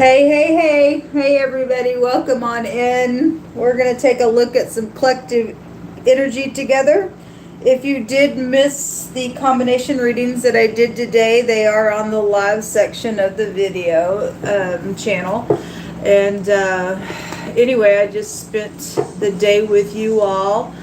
Hey, everybody, welcome on in. We're going to take a look at some collective energy together. If you did miss the combination readings that I did today, they are on the live section of the video channel. And anyway, I just spent the day with you all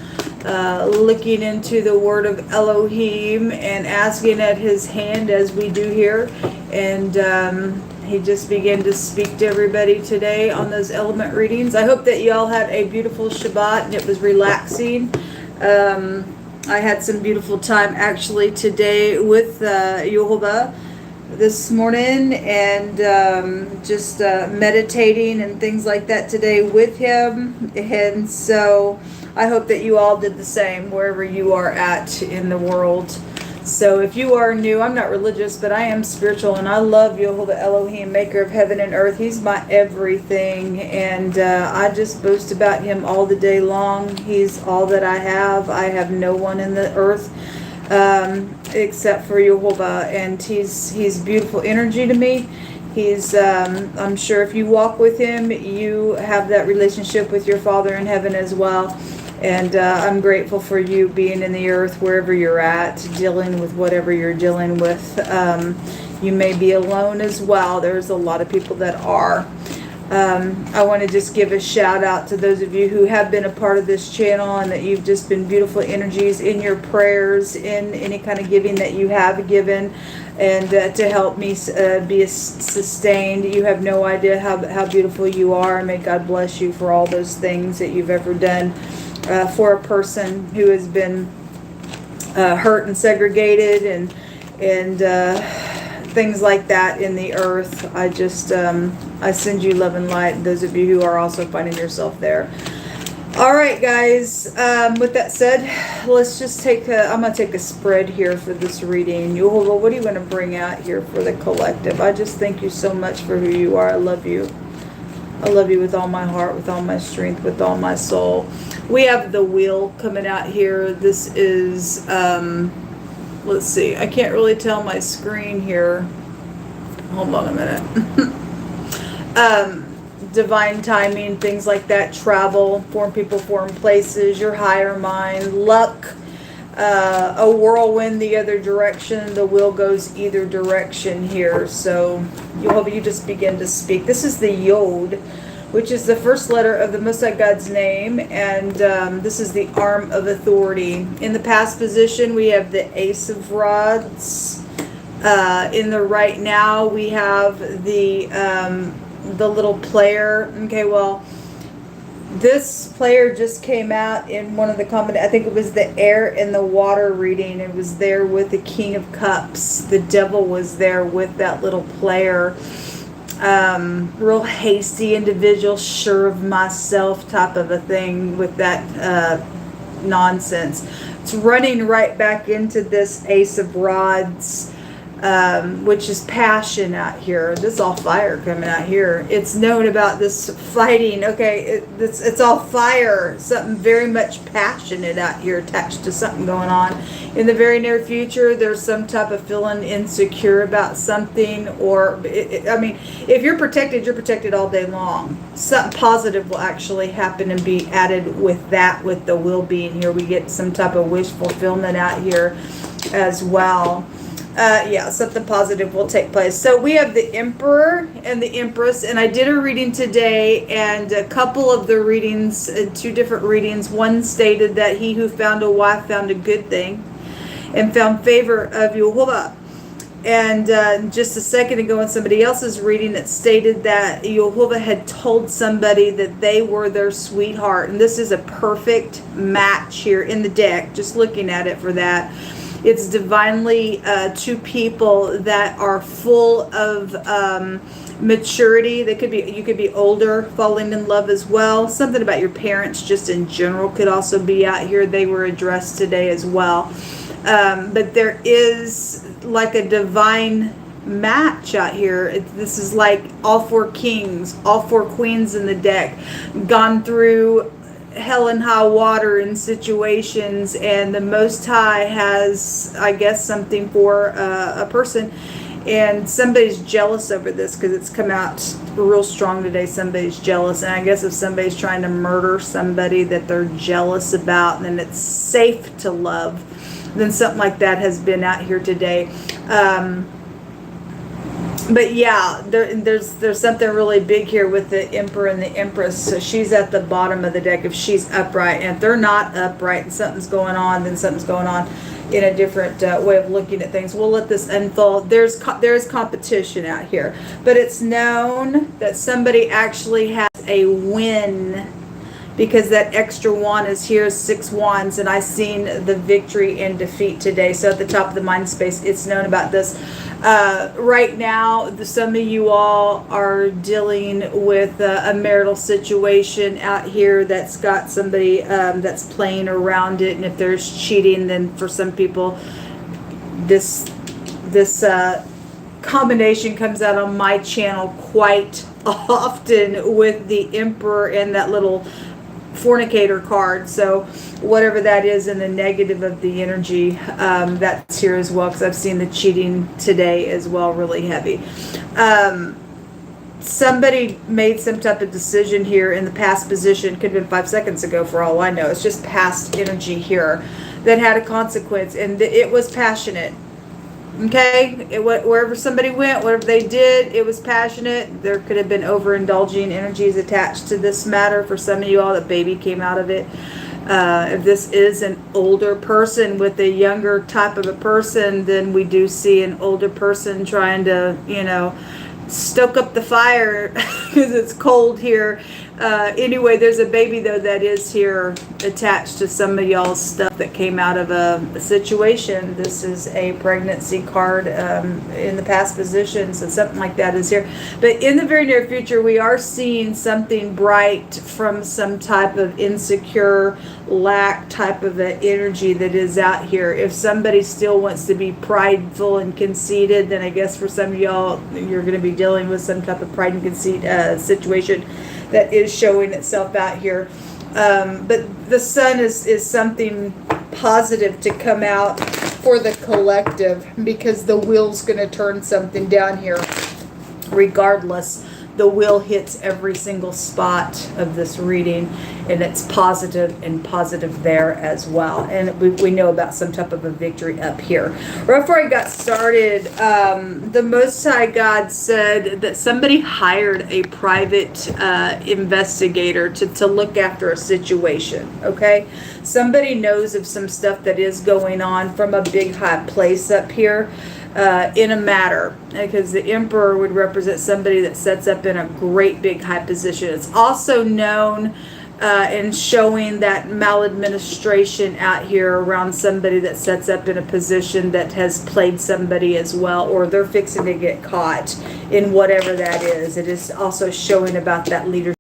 looking into the word of Elohim and asking at his hand as we do here. And he just began to speak to everybody today on those element readings. I hope that you all had a beautiful Shabbat and it was relaxing. I had some beautiful time actually today with Yehovah this morning, and just meditating and things like that today with him. And so I hope that you all did the same wherever you are at in the world. So if you are new, I'm not religious, but I am spiritual, and I love Yehovah Elohim, maker of heaven and earth. He's my everything, and I just boast about him all the day long. He's all that I have. I have no one in the earth except for Yehovah, and he's beautiful energy to me. He's I'm sure if you walk with him, you have that relationship with your Father in heaven as well. And I'm grateful for you being in the earth wherever you're at, dealing with whatever you're dealing with. You may be alone as well. There's a lot of people that are. I want to just give a shout out to those of you who have been a part of this channel, and that you've just been beautiful energies in your prayers, in any kind of giving that you have given, and to help me be sustained. You have no idea how beautiful you are, and may God bless you for all those things that you've ever done. For a person who has been hurt and segregated and things like that in the earth. I just I send you love and light, those of you who are also finding yourself there. All right, guys, with that said, let's just I'm going to take a spread here for this reading. Yehovah, what are you going to bring out here for the collective? I just thank you so much for who you are. I love you. I love you with all my heart, with all my strength, with all my soul. We have the wheel coming out here. This is, let's see, I can't really tell my screen here. Hold on a minute. Divine timing, things like that, travel, foreign people, foreign places, your higher mind, luck, a whirlwind the other direction. The wheel goes either direction here. So you just begin to speak. This is the Yod, which is the first letter of the Most High God's name, and this is the arm of authority. In the past position, we have the Ace of Rods. In the right now, we have the little player. Okay, well, this player just came out in one of the I think it was the air and the water reading. It was there with the King of Cups. The devil was there with that little player. Real hasty individual, sure of myself type of a thing with that nonsense. It's running right back into this Ace of Rods, which is passion out here. This is all fire coming out here. It's known about this fighting. Okay, it's all fire. Something very much passionate out here attached to something going on. In the very near future, there's some type of feeling insecure about something, or I mean, if you're protected all day long. Something positive will actually happen and be added with that, with the will being here. We get some type of wish fulfillment out here as well. Yeah, something positive will take place. So we have the Emperor and the Empress, and I did a reading today, and a couple of the readings, two different readings, one stated that he who found a wife found a good thing and found favor of Yehovah. And just a second ago in somebody else's reading, it stated that Yehovah had told somebody that they were their sweetheart. And this is a perfect match here in the deck, just looking at it for that. It's divinely two people that are full of maturity. They could be, you could be older, falling in love as well. Something about your parents just in general could also be out here. They were addressed today as well. But there is like a divine match out here. This is like all four kings, all four queens in the deck, gone through hell and high water in situations, and the Most High has, I guess, something for a person, And somebody's jealous over this because it's come out real strong today. Somebody's jealous. And I guess if somebody's trying to murder somebody that they're jealous about, and then it's safe to love, then something like that has been out here today. But yeah, there's something really big here with the Emperor and the Empress. So she's at the bottom of the deck if she's upright. And if they're not upright and something's going on, then something's going on in a different way of looking at things. We'll let this unfold. There's competition out here. But it's known that somebody actually has a win, because that extra one is here, 6 wands, and I've seen the victory and defeat today. So at the top of the mind space, it's known about this. Right now, some of you all are dealing with a marital situation out here that's got somebody that's playing around it, and if there's cheating, then for some people, this combination comes out on my channel quite often with the Emperor and that little fornicator card. So whatever that is in the negative of the energy, that's here as well, because I've seen the cheating today as well, really heavy. Somebody made some type of decision here in the past position, could have been 5 seconds ago for all I know. It's just past energy here that had a consequence, and it was passionate. Okay, wherever somebody went, whatever they did, it was passionate. There could have been overindulging energies attached to this matter. For some of you all, the baby came out of it. If this is an older person with a younger type of a person, then we do see an older person trying to, stoke up the fire because it's cold here. Anyway, there's a baby, though, that is here attached to some of y'all's stuff that came out of a situation. This is a pregnancy card in the past position, so something like that is here. But in the very near future, we are seeing something bright from some type of insecure, lack type of an energy that is out here. If somebody still wants to be prideful and conceited, then I guess for some of y'all, you're going to be dealing with some type of pride and conceit situation that is showing itself out here. But the sun is something positive to come out for the collective, because the wheel's going to turn something down here. Regardless, the wheel hits every single spot of this reading, and it's positive and positive there as well. And we know about some type of a victory up here. Right before I got started, the Most High God said that somebody hired a private investigator to look after a situation, okay? Somebody knows of some stuff that is going on from a big high place up here. In a matter, because the Emperor would represent somebody that sets up in a great big high position. It's also known in showing that maladministration out here around somebody that sets up in a position that has played somebody as well, or they're fixing to get caught in whatever that is. It is also showing about that leadership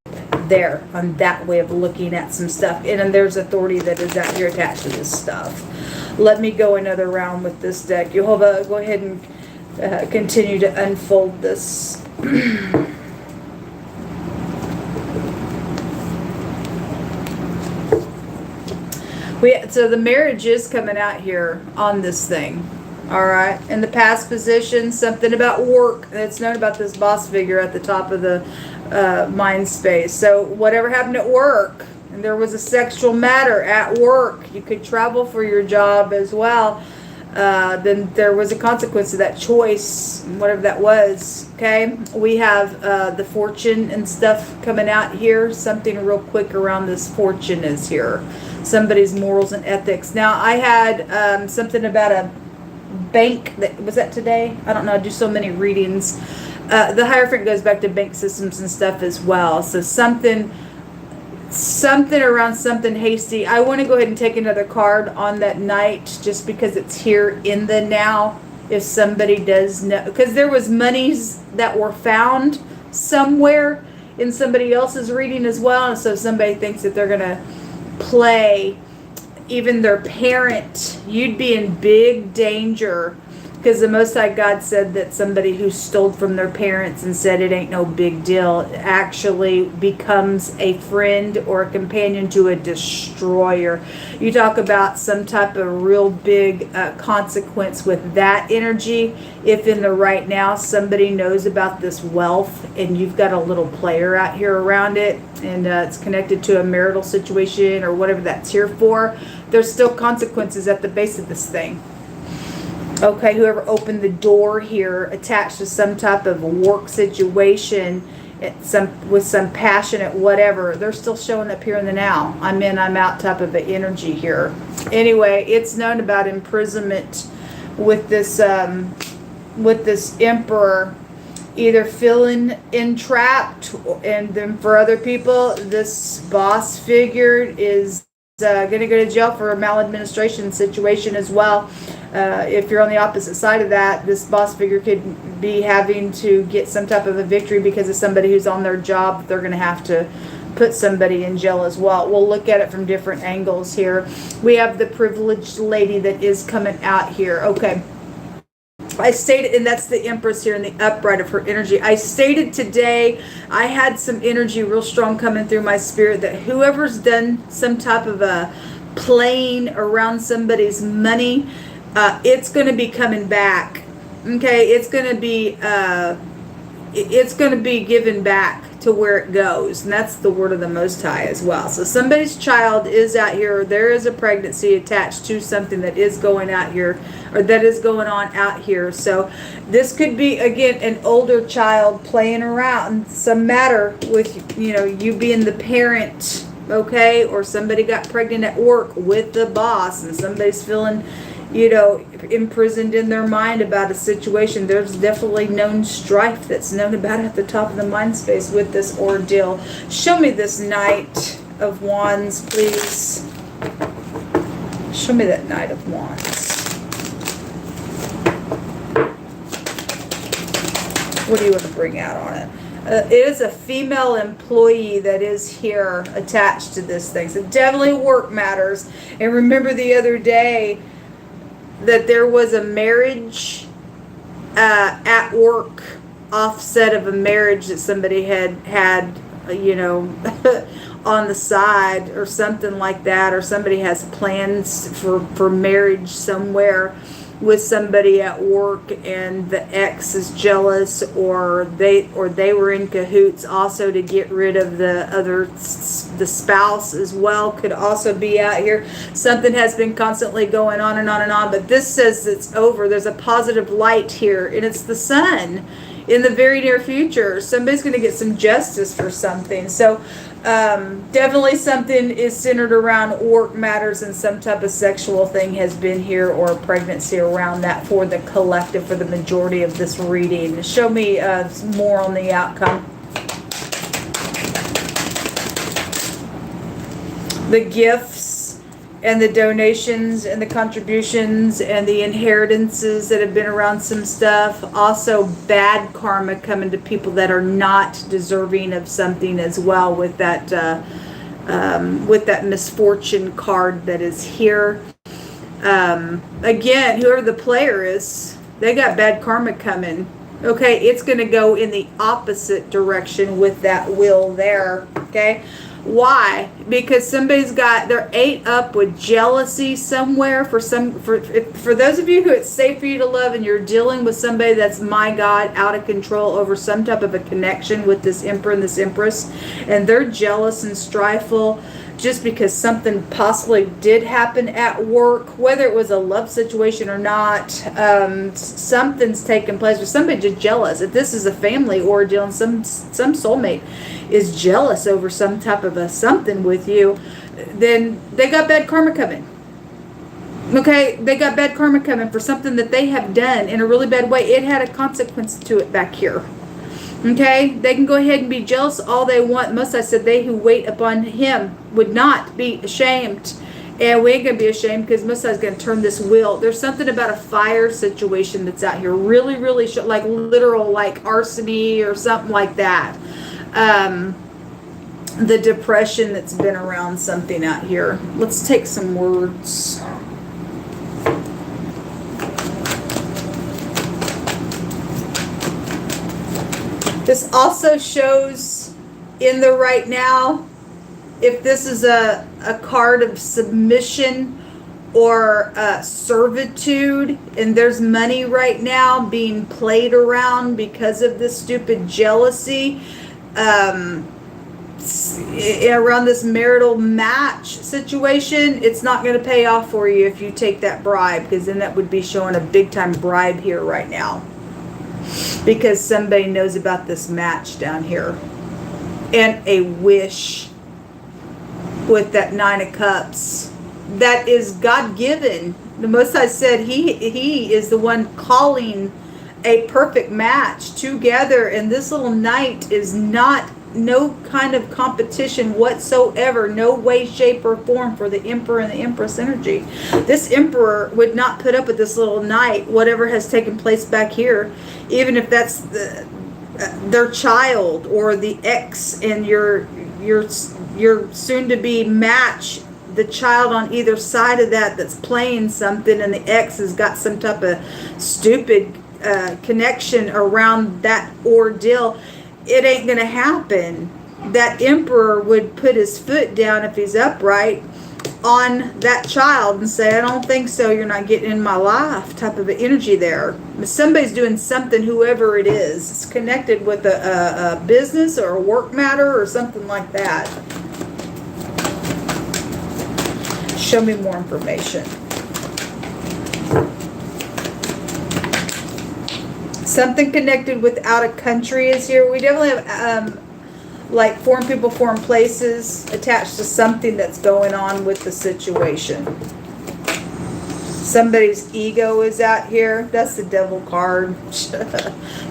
there on that way of looking at some stuff. And then there's authority that is out here attached to this stuff. Let me go another round with this deck. Yehovah, go ahead and continue to unfold this. So the marriage is coming out here on this thing. All right. In the past position, something about work. It's known about this boss figure at the top of the mind space. So whatever happened at work, and there was a sexual matter at work, you could travel for your job as well, then there was a consequence to that choice, whatever that was. Okay, we have the fortune and stuff coming out here. Something real quick around this fortune is here. Somebody's morals and ethics. Now, I had something about a bank. Was that today? I don't know. I do so many readings. The Hierophant goes back to bank systems and stuff as well. So something around something hasty. I want to go ahead and take another card on that night, just because it's here in the now. If somebody does know, because there was monies that were found somewhere in somebody else's reading as well, and so if somebody thinks that they're gonna play even their parent, you'd be in big danger Because the Most High God said that somebody who stole from their parents and said it ain't no big deal actually becomes a friend or a companion to a destroyer. You talk about some type of real big consequence with that energy. If in the right now somebody knows about this wealth and you've got a little player out here around it, and it's connected to a marital situation or whatever that's here for, there's still consequences at the base of this thing. Okay, whoever opened the door here attached to some type of work situation, with some passionate whatever, they're still showing up here in the now. I'm in, I'm out type of an energy here. Anyway, it's known about imprisonment with this emperor, either feeling entrapped, and then for other people, this boss figure is going to go to jail for a maladministration situation as well. If you're on the opposite side of that, this boss figure could be having to get some type of a victory because of somebody who's on their job. They're going to have to put somebody in jail as well. We'll look at it from different angles here. We have the privileged lady that is coming out here. Okay. I stated, and that's the Empress here in the upright of her energy. I stated today, I had some energy real strong coming through my spirit that whoever's done some type of a playing around somebody's money, it's going to be coming back. Okay, it's going to be given back to where it goes, and that's the word of the Most High as well. So somebody's child is out here. There is a pregnancy attached to something that is going out here, or that is going on out here. So this could be, again, an older child playing around some matter with, you being the parent, okay, or somebody got pregnant at work with the boss, and somebody's feeling imprisoned in their mind about a situation. There's definitely known strife that's known about at the top of the mind space with this ordeal. Show me this Knight of Wands, please. Show me that Knight of Wands. What do you want to bring out on it? It is a female employee that is here attached to this thing. So definitely work matters. And remember the other day that there was a marriage at work, offset of a marriage that somebody had on the side or something like that, or somebody has plans for marriage somewhere with somebody at work, and the ex is jealous, or they were in cahoots also to get rid of the spouse as well. Could also be out here. Something has been constantly going on and on and on, but this says it's over. There's a positive light here, and it's the sun in the very near future. Somebody's going to get some justice for something. So definitely something is centered around work matters, and some type of sexual thing has been here, or a pregnancy around that for the collective, for the majority of this reading. Show me more on the outcome. The gifts and the donations and the contributions and the inheritances that have been around some stuff. Also bad karma coming to people that are not deserving of something as well, with that misfortune card that is here. Again, whoever the player is, they got bad karma coming. Okay, it's going to go in the opposite direction with that wheel there. Okay. Why? Because somebody's they're ate up with jealousy somewhere. For those of you who it's safe for you to love, and you're dealing with somebody that's, my God, out of control over some type of a connection with this emperor and this empress, and they're jealous and strifeful just because something possibly did happen at work, whether it was a love situation or not. Something's taken place where somebody's just jealous. If this is a family ordeal and some soulmate is jealous over some type of a something with you, then they got bad karma coming. Okay, they got bad karma coming for something that they have done in a really bad way. It had a consequence to it back here. Okay, they can go ahead and be jealous all they want. Most I said, they who wait upon him would not be ashamed. And we ain't going to be ashamed, because most is going to turn this wheel. There's something about a fire situation that's out here. Really, really, like literal, like arsony or something like that. The depression that's been around something out here. Let's take some words. This also shows in the right now, if this is a card of submission or servitude, and there's money right now being played around because of this stupid jealousy around this marital match situation, it's not going to pay off for you if you take that bribe, because then that would be showing a big time bribe here right now, because somebody knows about this match down here, and a wish with that 9 of Cups. That is God-given. The Most High said he is the one calling a perfect match together, and this little knight is not no kind of competition whatsoever, no way, shape, or form for the Emperor and the Empress energy. This Emperor would not put up with this little knight, whatever has taken place back here, even if that's their child or the ex and your soon-to-be match, the child on either side of that's playing something, and the ex has got some type of stupid connection around that ordeal. It ain't gonna happen. That Emperor would put his foot down, if he's upright, on that child and say, I don't think so, you're not getting in my life, type of energy there. Somebody's doing something, whoever it is. It's connected with a business or a work matter or something like that. Show me more information. Something connected with out of country is here. We definitely have like foreign people, foreign places attached to something that's going on with the situation. Somebody's ego is out here. That's the devil card.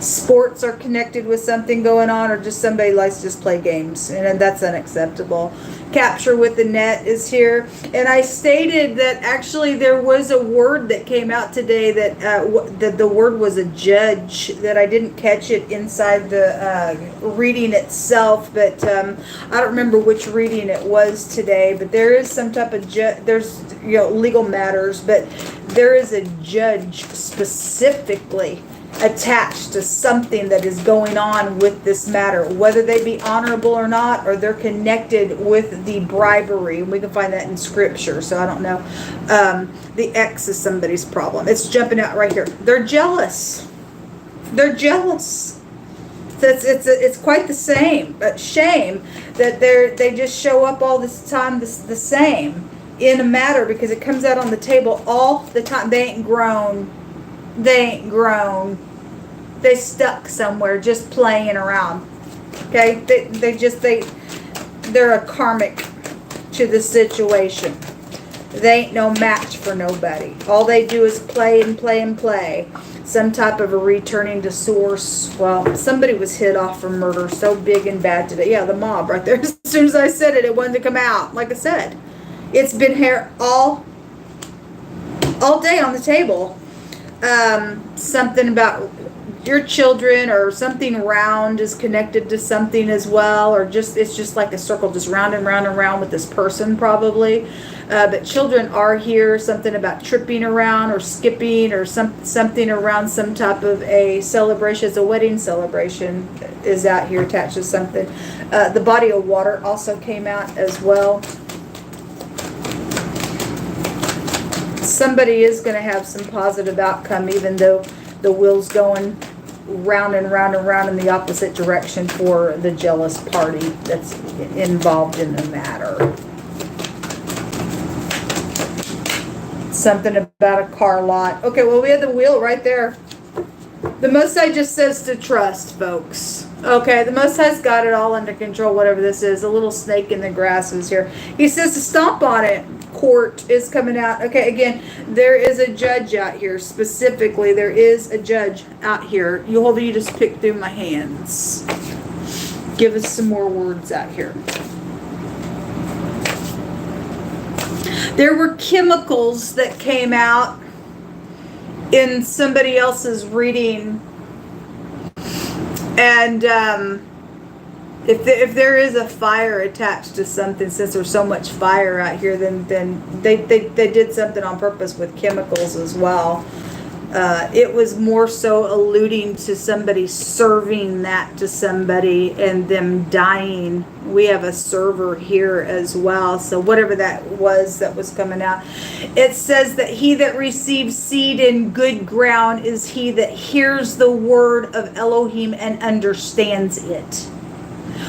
Sports are connected with something going on, or just somebody likes to just play games, and that's unacceptable. Capture with the net is here. And I stated that actually there was a word that came out today that the word was a judge, that I didn't catch it inside the reading itself, but I don't remember which reading it was today, but there is some type of there's legal matters, but there is a judge specifically attached to something that is going on with this matter, whether they be honorable or not, or they're connected with the bribery. And we can find that in scripture, so I don't know. The ex is somebody's problem. It's jumping out right here. They're jealous. They're jealous. It's quite the same. But shame that they just show up all this time the same in a matter, because it comes out on the table all the time. They ain't grown. They ain't grown. They stuck somewhere just playing around. Okay? They're a karmic to the situation. They ain't no match for nobody. All they do is play and play and play. Some type of a returning to source. Well, somebody was hit off for murder so big and bad today. Yeah, the mob right there. As soon as I said it, it wanted to come out. Like I said, it's been here all day on the table. Something about your children, or something round is connected to something as well, or just it's just like a circle, just round and round and round with this person probably. But children are here. Something about tripping around or skipping, or something around some type of a celebration. It's a wedding celebration is out here attached to something. The body of water also came out as well. Somebody is going to have some positive outcome, even though the wheel's going round and round and round in the opposite direction for the jealous party that's involved in the matter. Something about a car lot. Okay, well, we had the wheel right there. The Most High just says to trust, folks. Okay, the Most High's got it all under control, whatever this is. A little snake in the grass is here. He says to stomp on it. Court is coming out. Okay, again, there is a judge out here. Specifically, there is a judge out here. You just pick through my hands. Give us some more words out here. There were chemicals that came out in somebody else's reading, and if there is a fire attached to something, since there's so much fire out here, then they did something on purpose with chemicals as well. It was more so alluding to somebody serving that to somebody and them dying. We have a server here as well. So whatever that was coming out. It says that he that receives seed in good ground is he that hears the word of Elohim and understands it,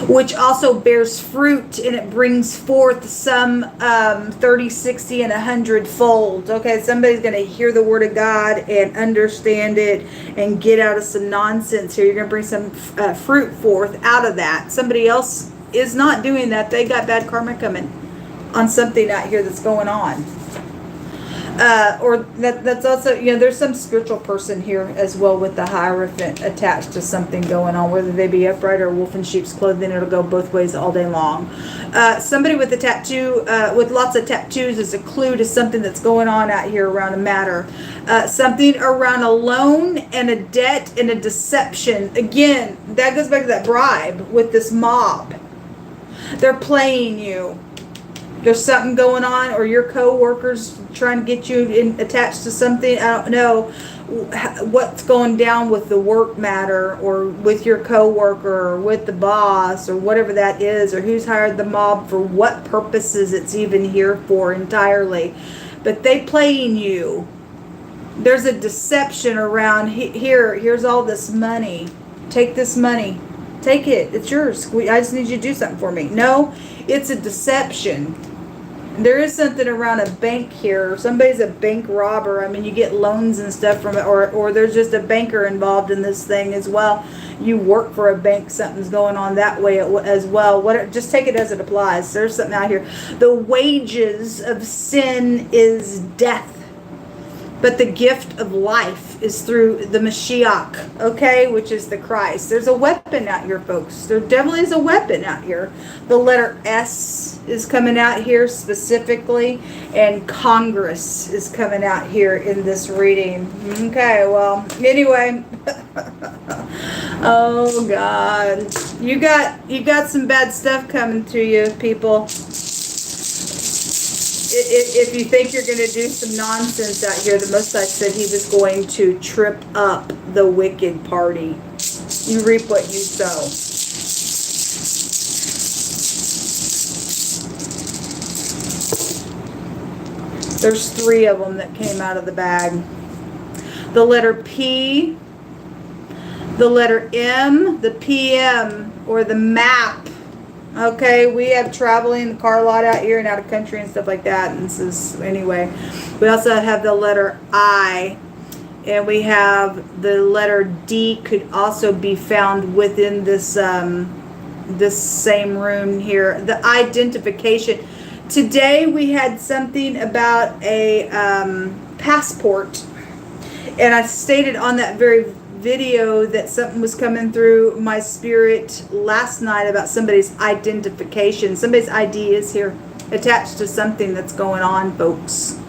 which also bears fruit, and it brings forth some 30, 60, and 100-fold. Okay, somebody's going to hear the word of God and understand it and get out of some nonsense here. You're going to bring some fruit forth out of that. Somebody else is not doing that. They got bad karma coming on something out here that's going on. Or that's also, there's some spiritual person here as well with the Hierophant attached to something going on, whether they be upright or wolf in sheep's clothing. It'll go both ways all day long. Somebody with a tattoo, with lots of tattoos, is a clue to something that's going on out here around a matter. Something around a loan and a debt and a deception. Again, that goes back to that bribe with this mob. They're playing you. There's something going on, or your co-workers trying to get you attached to something. I don't know what's going down with the work matter, or with your co-worker, or with the boss, or whatever that is, or who's hired the mob for what purposes it's even here for entirely. But they playing you. There's a deception around here's all this money. Take this money. Take it. It's yours. I just need you to do something for me. No, it's a deception. There is something around a bank here. Somebody's a bank robber. I mean, you get loans and stuff from it, or there's just a banker involved in this thing as well. You work for a bank. Something's going on that way as well. Just take it as it applies. There's something out here. The wages of sin is death, but the gift of life is through the Mashiach, okay, which is the Christ. There's a weapon out here, folks. There definitely is a weapon out here. The letter S is coming out here specifically, and Congress is coming out here in this reading. Okay, well, anyway. Oh, God. You got some bad stuff coming to you, people. If you think you're going to do some nonsense out here, the Most High said he was going to trip up the wicked party. You reap what you sow. There's 3 of them that came out of the bag. The letter P, the letter M, the PM, or the map. Okay, we have traveling the car lot out here and out of country and stuff like that. And this is, anyway. We also have the letter I. And we have the letter D could also be found within this this same room here. The identification. Today we had something about a passport. And I stated on that very video that something was coming through my spirit last night about somebody's identification. Somebody's ID is here attached to something that's going on, folks.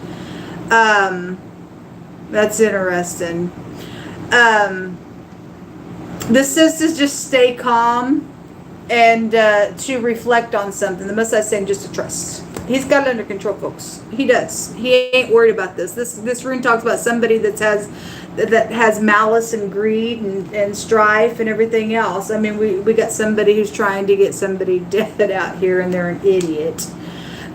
That's interesting. This says to just stay calm and to reflect on something. The Messiah is saying just to trust. He's got it under control, folks. He does. He ain't worried about this. This room talks about somebody that has malice and greed and strife and everything else. I mean, we got somebody who's trying to get somebody dead out here, and they're an idiot.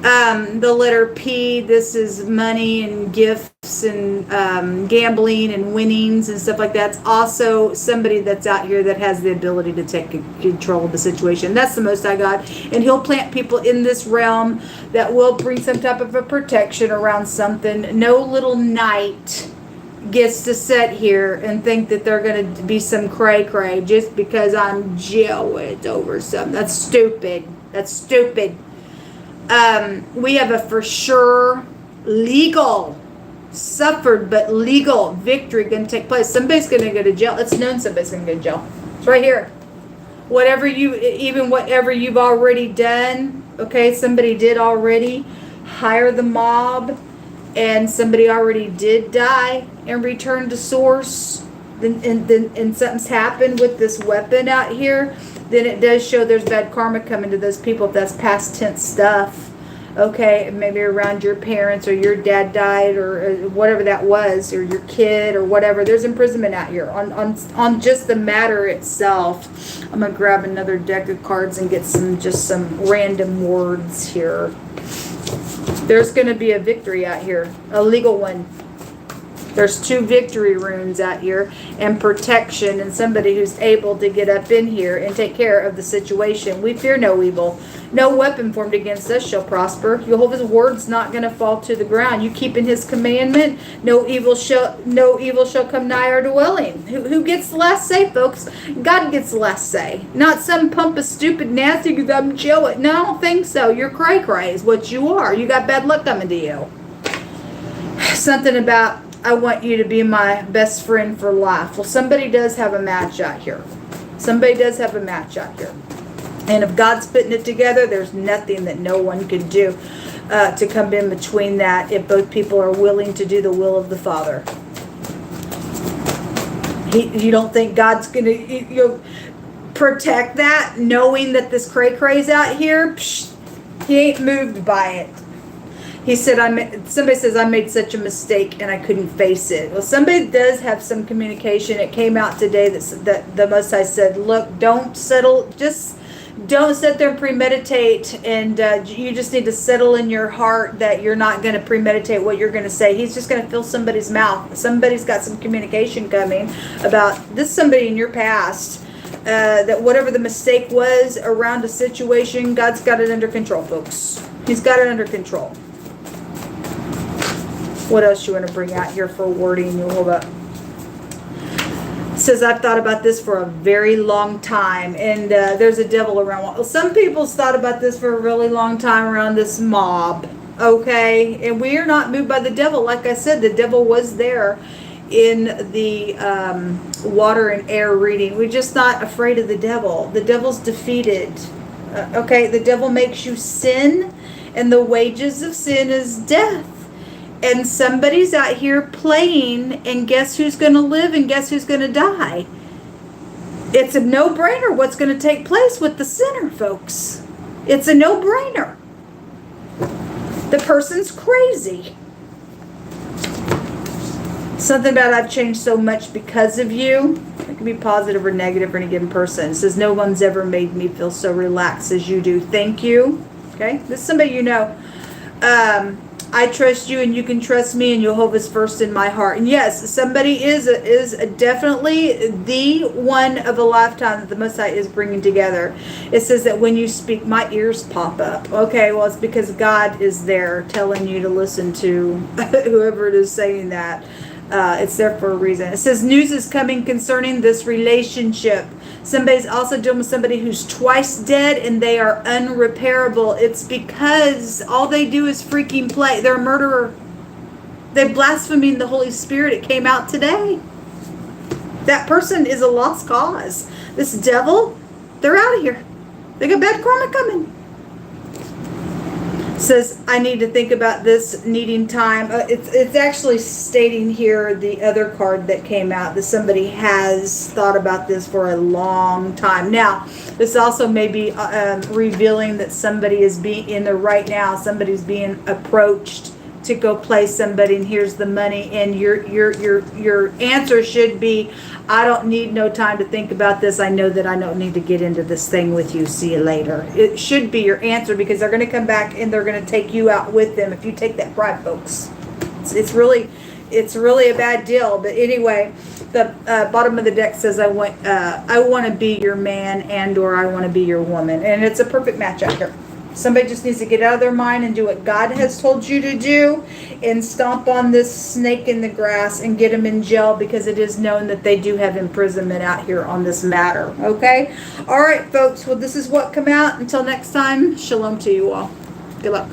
The letter P, this is money and gifts and gambling and winnings and stuff like that. It's also somebody that's out here that has the ability to take control of the situation. That's the Most High God. And he'll plant people in this realm that will bring some type of a protection around something. No little knight gets to sit here and think that they're going to be some cray-cray just because I'm jealous over something. That's stupid. That's stupid. We have a for sure legal, suffered but legal victory going to take place. Somebody's going to go to jail. It's known somebody's going to go to jail. It's right here. Whatever you've already done, okay, somebody did already hire the mob, and somebody already did die and return to source, and something's happened with this weapon out here, then it does show there's bad karma coming to those people if that's past tense stuff. Okay, maybe around your parents or your dad died or whatever that was, or your kid or whatever. There's imprisonment out here on just the matter itself. I'm gonna grab another deck of cards and get some random words here. There's gonna be a victory out here, a legal one. There's 2 victory runes out here and protection, and somebody who's able to get up in here and take care of the situation. We fear no evil. No weapon formed against us shall prosper. Jehovah's word's not going to fall to the ground. You keep in his commandment, no evil shall come nigh our dwelling. Who gets the last say, folks? God gets the last say. Not some pompous, stupid, nasty, because I'm jealous. No, I don't think so. You're cray-cray is what you are. You got bad luck coming to you. Something about, I want you to be my best friend for life. Well, somebody does have a match out here. Somebody does have a match out here. And if God's putting it together, there's nothing that no one could do to come in between that if both people are willing to do the will of the Father. You don't think God's going to protect that, knowing that this cray-cray's out here? Psh, he ain't moved by it. He said, somebody says, I made such a mistake and I couldn't face it. Well, somebody does have some communication. It came out today that the Most High said, look, don't settle, just don't sit there and premeditate, and you just need to settle in your heart that you're not going to premeditate what you're going to say. He's just going to fill somebody's mouth. Somebody's got some communication coming about this, somebody in your past, that whatever the mistake was around a situation, God's got it under control, folks. He's got it under control. What else you want to bring out here for wording? You hold up. It says, I've thought about this for a very long time, and there's a devil around. Well, some people's thought about this for a really long time around this mob, okay? And we are not moved by the devil. Like I said, the devil was there in the water and air reading. We're just not afraid of the devil. The devil's defeated, okay? The devil makes you sin, and the wages of sin is death. And somebody's out here playing, and guess who's going to live and guess who's going to die? It's a no-brainer what's going to take place with the sinner, folks. It's a no-brainer. The person's crazy. Something about I've changed so much because of you. It can be positive or negative for any given person. It says, no one's ever made me feel so relaxed as you do. Thank you. Okay? This is somebody you know. I trust you and you can trust me, and Jehovah's first in my heart. And yes, somebody is definitely the one of a lifetime that the Most High is bringing together. It says that when you speak, my ears pop up. Okay, well, it's because God is there telling you to listen to whoever it is saying that. It's there for a reason. It says news is coming concerning this relationship. Somebody's also dealing with somebody who's twice dead and they are unrepairable. It's because all they do is freaking play. They're a murderer. They're blaspheming the Holy Spirit. It came out today. That person is a lost cause. This devil, they're out of here. They got bad karma coming. Says, I need to think about this, needing time. It's actually stating here the other card that came out that somebody has thought about this for a long time. Now, this also may be revealing that somebody is being in there right now. Somebody's being approached to go play somebody, and here's the money. And your answer should be, I don't need no time to think about this. I know that I don't need to get into this thing with you. See you later. It should be your answer, because they're going to come back and they're going to take you out with them if you take that bribe, folks. It's really a bad deal. But anyway, the bottom of the deck says, I want to be your man, and or I want to be your woman. And it's a perfect match out here. Somebody just needs to get out of their mind and do what God has told you to do, and stomp on this snake in the grass and get them in jail, because it is known that they do have imprisonment out here on this matter. Okay? All right, folks. Well, this is what come out. Until next time, shalom to you all. Good luck.